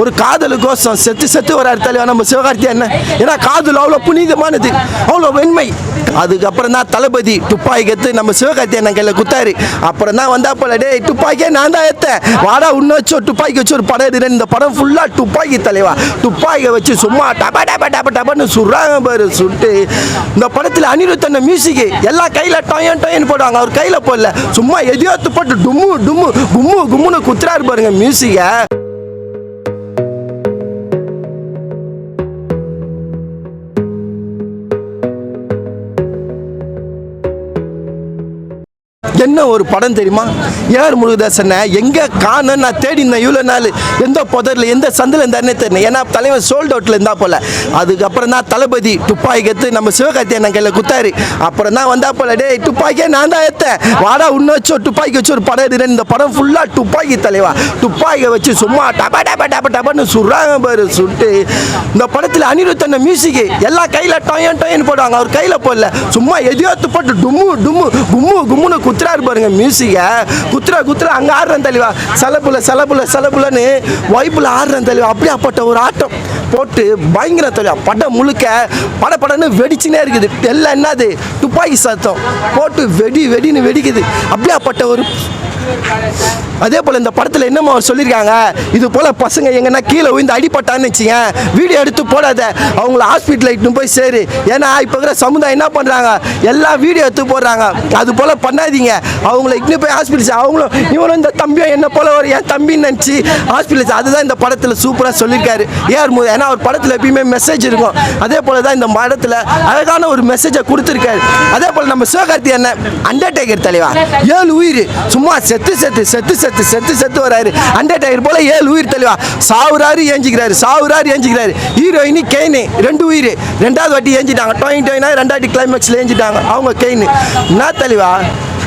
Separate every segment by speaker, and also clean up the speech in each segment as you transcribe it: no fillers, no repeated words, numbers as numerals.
Speaker 1: ஒரு காதலுக்கோசம் செத்து செத்து வராரு தலைவா நம்ம சிவகார்த்திகேயன். ஏன்னா காதல் அவ்வளோ புனிதமானது, அவ்வளோ வெண்மை. அதுக்கப்புறம் தான் தளபதி துப்பாக்கி எடுத்து நம்ம சிவகார்த்திகேயன் கையில் குத்தாரு. அப்புறம் தான் வந்தா போல, டே துப்பாக்கியே நான் தான் எடுத்தேன், வாடா இன்னும் வச்சு ஒரு துப்பாக்கி வச்சு ஒரு படம் எடுக்கிறேன். இந்த படம் ஃபுல்லாக துப்பாக்கி தலைவா, துப்பாக்கியை வச்சு சும்மா டபா டபா டபா டபான்னு சுடுறாங்க பாரு. சுட்டு இந்த படத்தில் அனிருத்தன் மியூசிக் எல்லாம் கையில் டொயன் டொயன் போடுவாங்க, அவர் கையில் போடல, சும்மா எதையோ துப்பாட்டு டும்மு டும்மு கும்மு கும்முன்னு குத்துறாரு பாருங்க மியூசிக்கை. என்ன ஒரு படம் தெரியுமா? ஏஆர் முருகதாசனை எங்கே காண நான் தேடி இருந்தேன் இவ்வளோ நாள். எந்த புதரில் எந்த சந்தில் இருந்தாருன்னே தெரியல. ஏன்னா தலைவர் சோல்ட் அவுட்டில் இருந்தால் போல. அதுக்கப்புறம் தான் தளபதி துப்பாக்கி எடுத்து நம்ம சிவகார்த்திகேயன் கையில் குத்தாரு. அப்புறம் தான் வந்தா போல, டே துப்பாக்கியே நான் தான் எடுத்தேன், வாடா இன்னும் வச்சு ஒரு துப்பாக்கி வச்சு ஒரு படம் எடுக்கிறேன். இந்த படம் ஃபுல்லாக துப்பாக்கி தலைவா, துப்பாக்கியை வச்சு சும்மா டபா டபா டபா டபான்னு சுடுறாங்க பாரு. சுட்டு இந்த படத்தில் அனிருத்தன் மியூசிக் எல்லாம் கையில் டொயன் டொயன் போடுவாங்க, அவர் கையில் போடல, சும்மா எதையோ துப்பாட்டு டும்மு டும்மு கும்மு கும்முன்னு குத்துறாரு பாருங்க மியூசிக்கை. குத்துற குத்துற அங்கே ஆடுறேன் தெளிவா, சலப்புல சலப்புல சலப்புலன்னு வைப்புல ஆடுறேன் தெளிவா. அப்படியாப்பட்ட ஒரு ஆட்டம் போட்டு பயங்கர தெளிவா. படம் முழுக்க படப்படன்னு வெடிச்சுனே இருக்குது. எல்லாம் என்னது துப்பாக்கி சத்தம் போட்டு வெடி வெடின்னு வெடிக்குது. அப்படியாப்பட்ட ஒரு அதே போல் இந்த படத்தில் என்னமோ அவர் சொல்லியிருக்காங்க, இது போல் பசங்க எங்கன்னா கீழே விழுந்து அடிப்பட்டான்னு வச்சுங்க, வீடியோ எடுத்து போடாத, அவங்கள ஹாஸ்பிட்டல் இட்டுன்னு போய் சேரு. ஏன்னா இப்போ இருக்கிற சமுதாயம் என்ன பண்ணுறாங்க, எல்லாம் வீடியோ எடுத்து போடுறாங்க. அது போல் பண்ணாதீங்க, அவங்கள இட்டுன்னு போய் ஹாஸ்பிட்டல். அவங்களும் இவனும் இந்த தம்பியும் என்ன போல் ஒரு என் தம்பின்னு நினச்சி ஹாஸ்பிட்டல். அதுதான் இந்த படத்தில் சூப்பராக சொல்லியிருக்காரு ஏஆர் முருகன். ஏன்னா அவர் படத்தில் எப்பயுமே மெசேஜ் இருக்கும், அதே போல் தான் இந்த படத்தில் அழகான ஒரு மெசேஜை கொடுத்துருக்காரு. அதே போல் நம்ம சிவகார்த்திகேயன் அண்டர்டேக்கர் தலைவா, 7 உயிர் சும்மா செத்து செத்து செத்து செத்து செத்து செத்து வராரு. அண்டர்டேக்கர் போல 7 உயிர் தெளிவா, சாவுறாரு ஏஞ்சிக்கிறாரு, சாவுறாரு ஏஞ்சிக்கிறாரு. ஹீரோயினி கெயின் 2 உயிர், 2வது வாட்டி ஏஞ்சிட்டாங்க. டொயின் டொயினா 2வது கிளைமேக்ஸில் ஏஞ்சிட்டாங்க அவங்க கெயின். என்ன தெளிவா,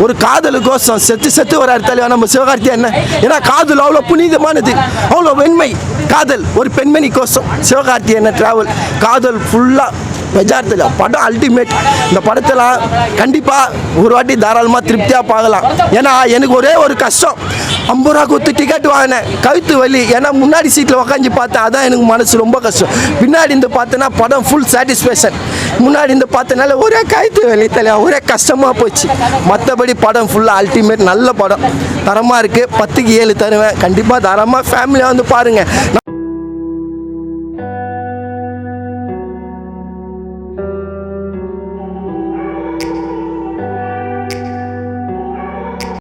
Speaker 1: ஒரு காதலுக்கோசம் செத்து செத்து வராரு தலைவா நம்ம சிவகார்த்திகேயன். ஏன்னா காதல் அவ்வளோ புனிதமானது, அவ்வளோ வெண்மை. காதல் ஒரு பெண்மணி கோசம் சிவகார்த்திகேயன் டிராவல். காதல் ஃபுல்லாக பெஜார்த்தில் படம் அல்டிமேட். இந்த படத்தெல்லாம் கண்டிப்பாக ஒரு வாட்டி தாராளமாக திருப்தியாக பார்க்கலாம். ஏன்னா எனக்கு ஒரே ஒரு கஷ்டம், 50 ரூபா கொடுத்து டிக்கெட் வாங்கினேன், கழுத்து வலி. ஏன்னா முன்னாடி சீட்டில் உக்காஞ்சி பார்த்தேன், அதான் எனக்கு மனசு ரொம்ப கஷ்டம். பின்னாடி இருந்து பார்த்தேன்னா படம் ஃபுல் சாட்டிஸ்ஃபேக்ஷன். முன்னாடி இருந்து பார்த்தனால ஒரே கழுத்து வலி தலையா, ஒரே கஷ்டமாக போச்சு. மற்றபடி படம் ஃபுல்லாக அல்டிமேட், நல்ல படம், தரமாக இருக்குது. 10க்கு 7 தருவேன். கண்டிப்பாக தாராளமாக ஃபேமிலியாக வந்து பாருங்கள்.